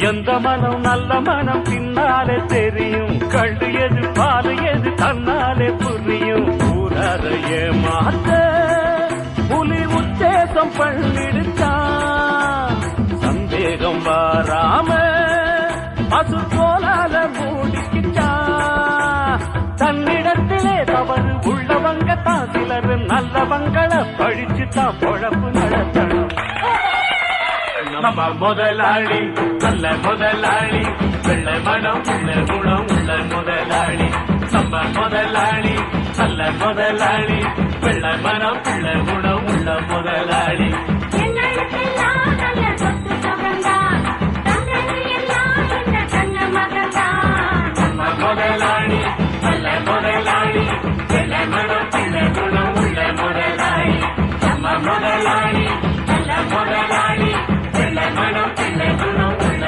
எந்த மனம் நல்ல மனம் பின்னாலே தெரியும். கண்டு எது பாரு எது தன்னாலே புரியும். ஊரறைய மாத்த புலி உத்தேசம் பண்ணிடுச்சான். சந்தேகம் வராம பசு போலால மூடிக்கிட்டான். தன்னிடத்திலே தவறு உள்ளவங்க தான் சிலர் நல்லவங்களை பழிச்சுதான் பொழப்பு நடத்தணும். நம்ம முதலாளி நல்ல முதலாளி, வெள்ளை மனம் உள்ள குணம் உள்ள முதலாளி. நம்ம முதலாளி நல்ல முதலாளி, வெள்ளை மனம் உள்ள குணம் உள்ள முதலாளி.